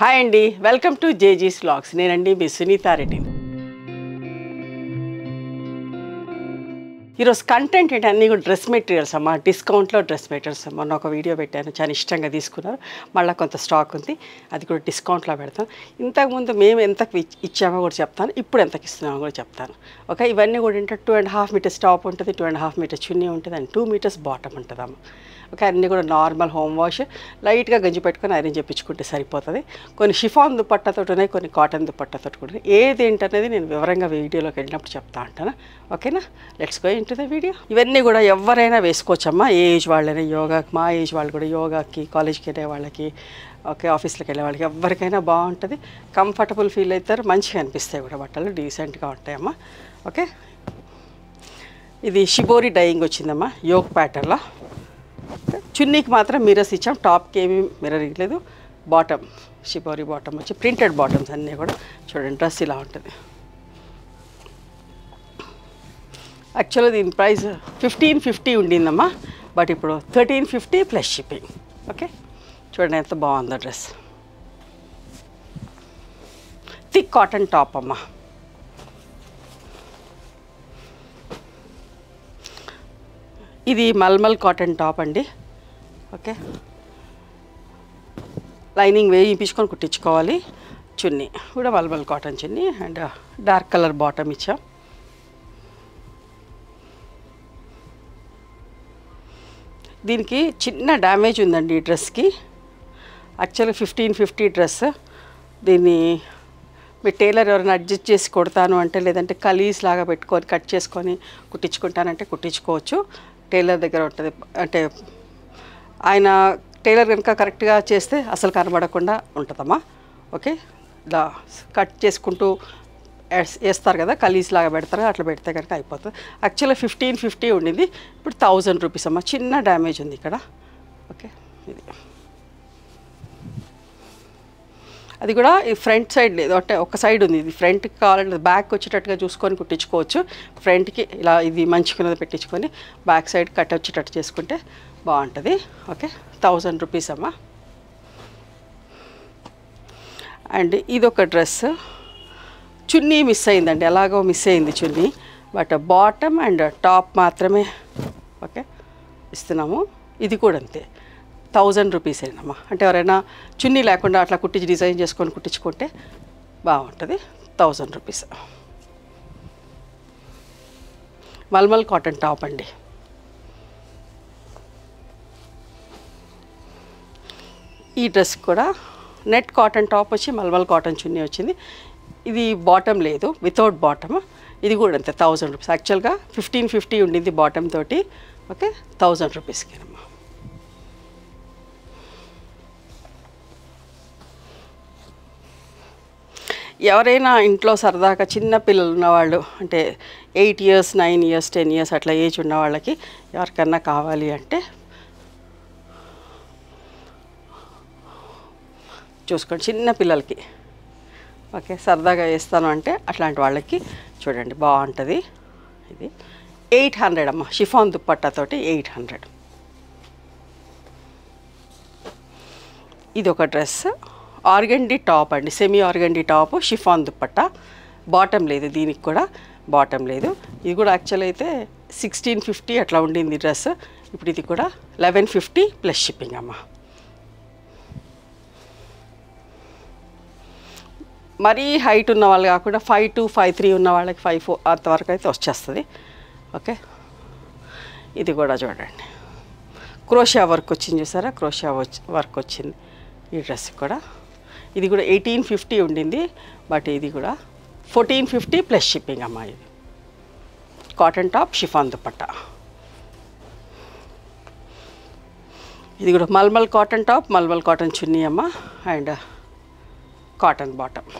Hi అండి, welcome to జేజీస్ vlogs. నేనండి మీ సునీతా రెడ్డి. ఈరోజు కంటెంట్ ఏంటి అన్నీ కూడా డ్రెస్ మెటీరియల్స్ అమ్మా, డిస్కౌంట్లో డ్రెస్ మెటీరియల్స్. మొన్న ఒక వీడియో పెట్టాను, చాలా ఇష్టంగా తీసుకున్నారు. మళ్ళీ కొంత స్టాక్ ఉంది, అది కూడా డిస్కౌంట్లో పెడతాను. ఇంతకుముందు మేము ఎంతకు ఇచ్చామో కూడా చెప్తాను, ఇప్పుడు ఎంతకు ఇస్తున్నామో కూడా చెప్తాను. ఓకే, ఇవన్నీ కూడా ఏంటంటే 2.5 మీటర్స్ టాప్ ఉంటుంది, 2.5 మీటర్స్ చున్నీ ఉంటుంది, అండ్ 2 మీటర్స్ బాటమ్ ఉంటుంది అమ్మ. ఓకే, అన్నీ కూడా నార్మల్ హోమ్ వాష్, లైట్గా గంజి పెట్టుకొని ఐరన్ చేయించుకుంటే సరిపోతుంది. కొన్ని షిఫాన్ దుపట్టాతో ఉన్నాయి, కొన్ని కాటన్ దుపట్టాతో కూడా. ఏది ఏంటనేది నేను వివరంగా వీడియోలోకి వెళ్ళినప్పుడు చెప్తా ఉంటాను. ఓకేనా, let's go into the video. ఇవన్నీ కూడా ఎవరైనా వేసుకోవచ్చమ్మా, ఏ ఏజ్ వాళ్ళైనా. యోగాకి, మా ఏజ్ వాళ్ళు కూడా యోగాకి, కాలేజ్కి వెళ్ళే వాళ్ళకి, ఓకే, ఆఫీస్లోకి వెళ్ళే వాళ్ళకి ఎవరికైనా బాగుంటుంది. కంఫర్టబుల్ ఫీల్ అవుతారు, మంచిగా అనిపిస్తాయి కూడా, బట్టలు డీసెంట్గా ఉంటాయమ్మా. ఓకే, ఇది షిబోరి డైయింగ్ వచ్చిందమ్మా, యోగ్ ప్యాటర్న్లో. చున్నీకి మాత్రం మిర్రర్స్ ఇచ్చాం, టాప్కి ఏమీ మిర్రర్ ఇవ్వలేదు. బాటమ్ షిబోరి బాటమ్ వచ్చి ప్రింటెడ్ బాటమ్స్ అన్నీ కూడా. చూడండి, డ్రెస్ ఇలా ఉంటుంది. యాక్చువల్గా దీని ప్రైస్ 1550 ఉండిందమ్మా, బట్ ఇప్పుడు 1350 ప్లస్ షిప్పింగ్. ఓకే, చూడండి ఎంత బాగుందో డ్రెస్. థిక్ కాటన్ టాప్ అమ్మా. ఇది మల్మల్ కాటన్ టాప్ అండి. ఓకే, లైనింగ్ వేయించుకొని కుట్టించుకోవాలి. చున్నీ కూడా mulmul cotton chunni, and dark colour bottom ఇచ్చాం. దీనికి చిన్న డ్యామేజ్ ఉందండి ఈ డ్రెస్కి. యాక్చువల్గా 1550 డ్రెస్. దీన్ని మీ టైలర్ ఎవరైనా అడ్జస్ట్ చేసి కొడతాను అంటే, లేదంటే కలీస్ లాగా పెట్టుకొని కట్ చేసుకొని కుట్టించుకుంటానంటే కుట్టించుకోవచ్చు. టైలర్ దగ్గర ఉంటుంది. అంటే ఆయన టైలర్ కనుక కరెక్ట్గా చేస్తే అసలు కనబడకుండా ఉంటుందమ్మా. ఓకే, ఇలా కట్ చేసుకుంటూ వేస్తారు కదా, కలీస్ లాగా పెడతారు, అట్లా పెడితే కనుక అయిపోతుంది. యాక్చువల్గా 1550 ఉండింది, ఇప్పుడు 1000 రూపీస్ అమ్మా. చిన్న డ్యామేజ్ ఉంది ఇక్కడ. ఓకే, ఇది అది కూడా ఈ ఫ్రంట్ సైడ్ లేదు, అంటే ఒక సైడ్ ఉంది. ఇది ఫ్రంట్కి కావాలంటే బ్యాక్ వచ్చేటట్టుగా చూసుకొని కుట్టించుకోవచ్చు. ఫ్రంట్కి ఇలా ఇది మంచిగా పెట్టించుకొని బ్యాక్ సైడ్ కట్ వచ్చేటట్టు చేసుకుంటే బాగుంటుంది. ఓకే, 1000 రూపీస్ అమ్మా. అండ్ ఇదొక డ్రెస్. చున్నీ మిస్ అయిందండి, ఎలాగో మిస్ అయింది చున్నీ, బట్ బాటమ్ అండ్ టాప్ మాత్రమే ఓకే ఇస్తున్నాము. ఇది కూడా అంతే, 1000 రూపీస్ అయినమ్మా. అంటే ఎవరైనా చున్నీ లేకుండా అట్లా కుట్టించి డిజైన్ చేసుకొని కుట్టించుకుంటే బాగుంటుంది. 1000 రూపీస్. మల్మల్ కాటన్ టాప్ అండి. ఈ డ్రెస్ కూడా నెట్ కాటన్ టాప్ వచ్చి మల్మల్ కాటన్ చున్నీ వచ్చింది. ఇది బాటమ్ లేదు, వితౌట్ బాటమ్. ఇది కూడా అంతే, 1000 రూపీస్. యాక్చువల్గా 1550 ఉండింది బాటమ్ తోటి. ఓకే, 1000 రూపీస్కి అమ్మా. ఎవరైనా ఇంట్లో సరదాగా చిన్న పిల్లలు ఉన్నవాళ్ళు, అంటే 8 years 9 years 10 years అట్లా ఏజ్ ఉన్న వాళ్ళకి ఎవరికన్నా కావాలి అంటే చూసుకోండి, చిన్న పిల్లలకి. ఓకే, సరదాగా వేస్తాను అంటే అట్లాంటి వాళ్ళకి చూడండి, బాగుంటుంది. ఇది 800 అమ్మ, షిఫాన్ దుప్పట్టాతోటి 800. ఇది ఒక డ్రెస్, ఆర్గండి టాప్ అండి, semi organdie top, chiffon dupatta. Bottom లేదు, దీనికి కూడా బాటమ్ లేదు. ఇది కూడా యాక్చువల్ అయితే 1650 అట్లా ఉండింది డ్రెస్. ఇప్పుడు ఇది కూడా 1150 ప్లస్ షిప్పింగ్ అమ్మ. మరీ హైట్ ఉన్న వాళ్ళు కాకుండా 5'2", 5'3" ఉన్న వాళ్ళకి 5'4" అంతవరకు అయితే వచ్చేస్తుంది. ఓకే, ఇది కూడా చూడండి, క్రోషియా వర్క్ వచ్చింది చూసారా, క్రోషియా వర్క్ వచ్చింది ఈ డ్రెస్ కూడా. ఇది కూడా 1850 ఉండింది, బట్ ఇది కూడా 1450 ప్లస్ షిప్పింగ్ అమ్మ. ఇది కాటన్ టాప్, షిఫాన్ దుపట్టా. ఇది కూడా mulmul cotton top, malmal cotton chunni అమ్మ, అండ్ కాటన్ బాటమ్.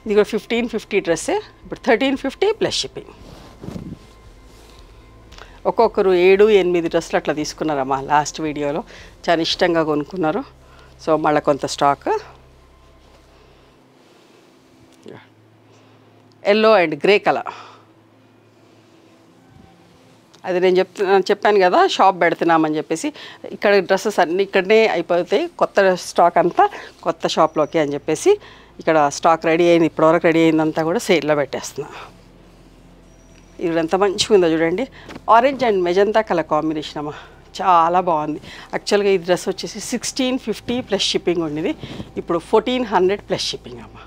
ఇది కూడా 1550 డ్రెస్సే, ఇప్పుడు 1350 ప్లస్ షిప్పింగ్. ఒక్కొక్కరు 7-8 డ్రెస్సులు అట్లా తీసుకున్నారమ్మా లాస్ట్ వీడియోలో, చాలా ఇష్టంగా కొనుక్కున్నారు. సో మళ్ళీ కొంత stock. Yellow and grey colour. అది నేను చెప్పాను కదా షాప్ పెడుతున్నామని చెప్పేసి, ఇక్కడ డ్రెస్సెస్ అన్నీ ఇక్కడనే అయిపోతాయి, కొత్త స్టాక్ అంతా కొత్త షాప్లోకి అని చెప్పేసి ఇక్కడ స్టాక్ రెడీ అయింది, ఇప్పటివరకు రెడీ అయిందంతా కూడా సేల్లో పెట్టేస్తున్నా. ఇది ఎంత మంచిగా ఉందో చూడండి, orange and magenta colour combination అమ్మ, చాలా బాగుంది. యాక్చువల్గా ఈ డ్రెస్ వచ్చేసి 1650 ప్లస్ షిప్పింగ్ ఉండేది, ఇప్పుడు 1400 ప్లస్ షిప్పింగ్ అమ్మ.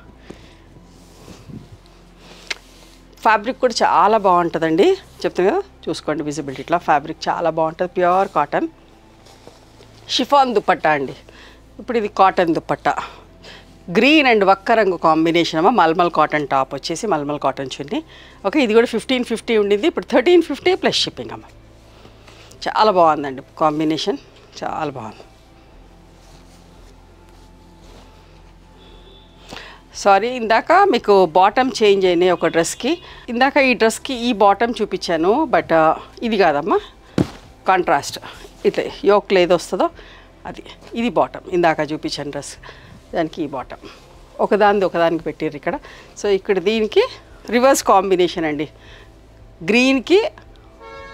ఫ్యాబ్రిక్ కూడా చాలా బాగుంటుందండి, చెప్తాను కదా చూసుకోండి విజిబిలిటీ, ఇట్లా ఫ్యాబ్రిక్ చాలా బాగుంటుంది, ప్యూర్ కాటన్ షిఫాన్ దుపట్టా అండి. ఇప్పుడు ఇది కాటన్ దుపట్టా, గ్రీన్ అండ్ వక్క రంగు కాంబినేషన్ అమ్మ, మల్మల్ కాటన్ టాప్ వచ్చేసి మల్మల్ కాటన్ చున్నీ. ఓకే, ఇది కూడా 1550 ఉండింది, ఇప్పుడు 1350 ప్లస్ షిప్పింగ్ అమ్మ. చాలా బాగుందండి కాంబినేషన్, చాలా బాగుంది. సారీ, ఇందాక మీకు బాటమ్ చేంజ్ అయినాయి ఒక డ్రెస్కి, ఇందాక ఈ డ్రెస్కి ఈ బాటమ్ చూపించాను, బట్ ఇది కాదమ్మా, కాంట్రాస్ట్ ఇట్లా యోక్లో ఏది వస్తుందో అది, ఇది బాటమ్ ఇందాక చూపించాను డ్రెస్, దానికి ఈ బాటమ్ ఒకదానికి పెట్టారు ఇక్కడ. సో ఇక్కడ దీనికి రివర్స్ కాంబినేషన్ అండి, గ్రీన్కి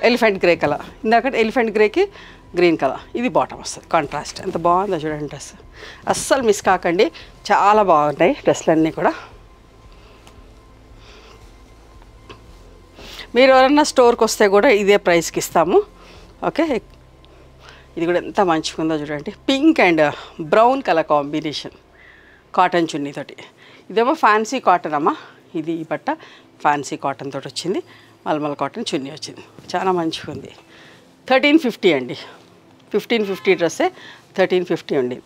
ఎలిఫెంట్ గ్రే కలర్, ఇందాక ఎలిఫెంట్ గ్రేకి గ్రీన్ కలర్, ఇది బాటమ్ వస్తుంది కాంట్రాస్ట్. ఎంత బాగుందో చూడండి డ్రెస్, అస్సలు మిస్ కాకండి, చాలా బాగున్నాయి డ్రెస్సులన్నీ కూడా. మీరు ఎవరన్నా స్టోర్కి వస్తే కూడా ఇదే ప్రైస్కి ఇస్తాము. ఓకే, ఇది కూడా ఎంత మంచిగా ఉందో చూడండి, pink and brown colour combination cotton చున్నీతోటి. ఇదేమో ఫ్యాన్సీ కాటన్ అమ్మ, ఇది ఈ బట్ట ఫ్యాన్సీ కాటన్ తోటి వచ్చింది, మల్మల్ కాటన్ చున్నీ వచ్చింది, చాలా మంచిగా ఉంది. 1350 అండి, 1550 డ్రెస్సే 1350 ఉంది.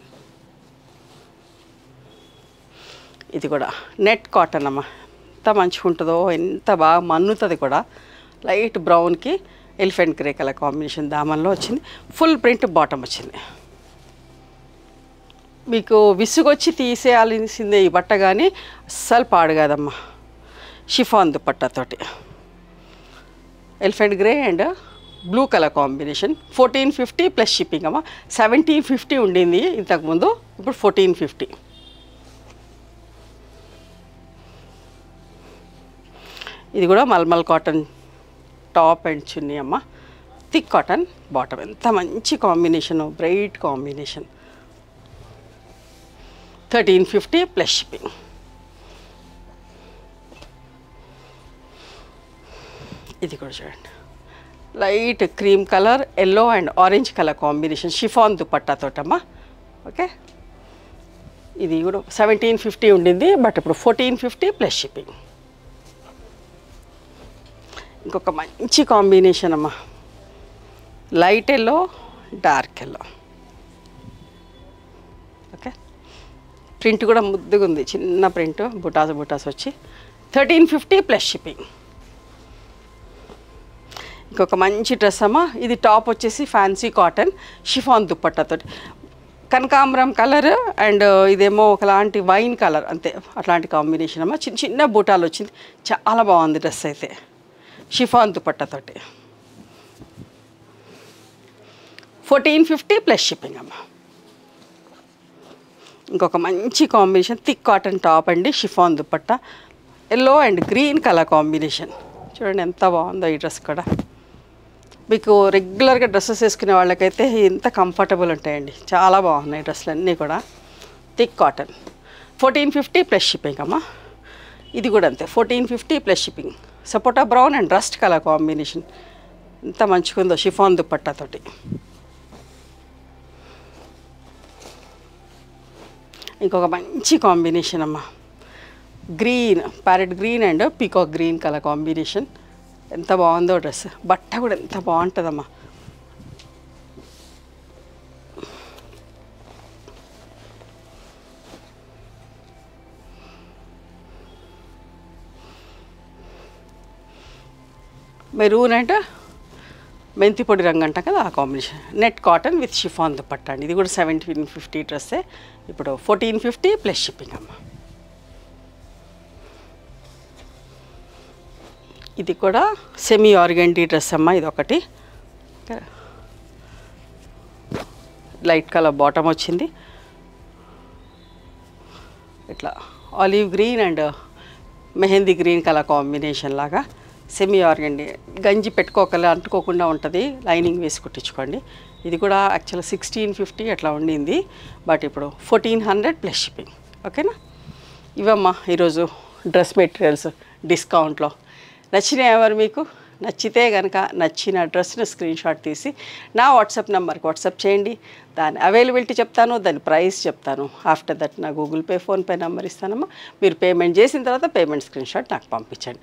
ఇది కూడా నెట్ కాటన్ అమ్మ, ఎంత మంచిగా ఉంటుందో, ఎంత బాగా మన్నుతుంది కూడా. లైట్ బ్రౌన్కి ఎలిఫెంట్ గ్రే కలర్ కాంబినేషన్ దామన్లో వచ్చింది, ఫుల్ ప్రింట్ బాటమ్ వచ్చింది. మీకు విసుగొచ్చి తీసేయాల్సిందే ఈ బట్ట, కానీ అస్సలు పాడు కాదమ్మా. షిఫాన్ దుపట్టాతోటి elephant grey and blue colour combination, 1450 plus shipping అమ్మ. 1750 ఉండింది ఇంతకుముందు, ఇప్పుడు 1450. ఇది కూడా mulmul cotton top and chunni అమ్మ, థిక్ కాటన్ బాటమ్, ఎంత మంచి combination, bright combination. 1350 plus shipping. ఇది కూడా చూడండి, light cream colour, yellow and orange colour combination chiffon దుపట్టాతోటమ్మా. ఓకే, ఇది కూడా 1750 ఉండింది, బట్ ఇప్పుడు 1450 ప్లస్ షిప్పింగ్. ఇంకొక మంచి కాంబినేషన్ అమ్మా, light yellow dark yellow. Okay, print కూడా ముద్దుగా ఉంది, చిన్న ప్రింట్, బుటాస్ వచ్చి 1350 ప్లస్ షిప్పింగ్. ఇంకొక మంచి డ్రెస్ అమ్మ, ఇది టాప్ వచ్చేసి ఫ్యాన్సీ కాటన్ షిఫాన్ దుపట్టాతోటి, కనకాంబరం కలర్ అండ్ ఇదేమో ఒకలాంటి వైన్ కలర్, అంతే అట్లాంటి కాంబినేషన్ అమ్మ. చిన్న చిన్న బూటాలు వచ్చింది, చాలా బాగుంది డ్రెస్ అయితే, షిఫాన్ దుపట్టాతోటి. 1450 ప్లస్ షిప్పింగ్ అమ్మ. ఇంకొక మంచి కాంబినేషన్ థిక్ కాటన్ టాప్ అండి, chiffon dupatta, yellow and green colour combination. చూడండి ఎంత బాగుందో ఈ డ్రెస్ కూడా. మీకు రెగ్యులర్గా డ్రెస్సెస్ వేసుకునే వాళ్ళకైతే ఎంత కంఫర్టబుల్ ఉంటాయండి, చాలా బాగున్నాయి డ్రెస్సులు అన్నీ కూడా. థిక్ కాటన్ 1450 ప్లస్ షిప్పింగ్ అమ్మ. ఇది కూడా అంతే 1450 plus shipping. Sapota brown and rust colour combination, ఎంత మంచిగా ఉందో షిఫాన్ దుపట్టాతోటి. ఇంకొక మంచి కాంబినేషన్ అమ్మ, green, parrot green and peacock green colour combination, ఎంత బాగుందో డ్రెస్. బట్ట కూడా ఎంత బాగుంటుందమ్మా. మెరూన్ అండ్ మెంతి పొడి రంగు అంట కదా, ఆ combination. Net cotton with chiffon dupatta అండి. ఇది కూడా 1750 డ్రెస్సే, ఇప్పుడు 1450 ప్లస్ షిప్పింగ్ అమ్మ. ఇది కూడా సెమీ ఆర్గెండీ డ్రెస్ అమ్మ. ఇది ఒకటి లైట్ కలర్ బాటమ్ వచ్చింది, ఇట్లా olive green and mehndi green colour combination లాగా సెమీ ఆర్గండి, గంజి పెట్టుకోకలే అంటుకోకుండా ఉంటుంది, లైనింగ్ వేసి కుట్టించుకోండి. ఇది కూడా యాక్చువల్గా 1650 అట్లా ఉండింది, బట్ ఇప్పుడు 1400 ప్లస్ షిప్పింగ్. ఓకేనా? ఇవమ్మా ఈరోజు డ్రెస్ మెటీరియల్స్ డిస్కౌంట్లో. నచ్చినాయి ఎవరు మీకు? నచ్చితే కనుక నచ్చిన డ్రెస్ని స్క్రీన్ షాట్ తీసి నా వాట్సాప్ నెంబర్కి వాట్సాప్ చేయండి. దాని అవైలబిలిటీ చెప్తాను, దాని ప్రైస్ చెప్తాను. ఆఫ్టర్ దట్ నా గూగుల్ పే, ఫోన్పే నెంబర్ ఇస్తానమ్మా. మీరు పేమెంట్ చేసిన తర్వాత పేమెంట్ స్క్రీన్ షాట్ నాకు పంపించండి.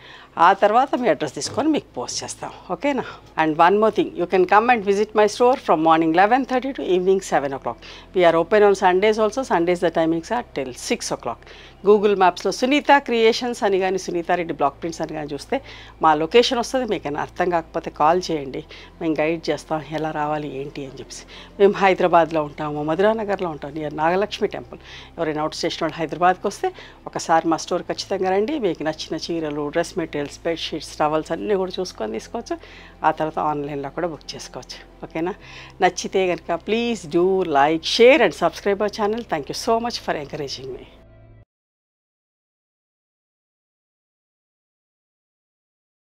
ఆ తర్వాత మీ అడ్రస్ తీసుకొని మీకు పోస్ట్ చేస్తాం. ఓకేనా? And one more thing, you can come and visit my store from morning 11:30 to evening 7 o'clock. We are open on Sundays also. Sundays the timings are till 6 o'clock. Google మ్యాప్స్లో Sunitha creations అని కానీ Sunitha Reddy block prints అని కానీ చూస్తే మా location వస్తుంది. మీకు అర్థం కాకపోతే కాల్ చేయండి, మేము గైడ్ చేస్తాం ఎలా రావాలి ఏంటి అని చెప్పి. మేము హైదరాబాద్లో ఉంటాము, మధురానగర్లో ఉంటాం, నియర్ నాగలక్ష్మి టెంపుల్. ఎవరైనా అవుట్ స్టేషన్ వాళ్ళు హైదరాబాద్కి వస్తే ఒకసారి మా స్టోర్ ఖచ్చితంగా రండి. మీకు నచ్చిన చీరలు, డ్రెస్ మెటీరియల్స్, బెడ్షీట్స్, టవల్స్ అన్నీ కూడా చూసుకొని తీసుకోవచ్చు. ఆ తర్వాత ఆన్లైన్లో కూడా బుక్ చేసుకోవచ్చు. ఓకేనా? నచ్చితే కనుక please do like, share and subscribe our channel. Thank you so much for encouraging me.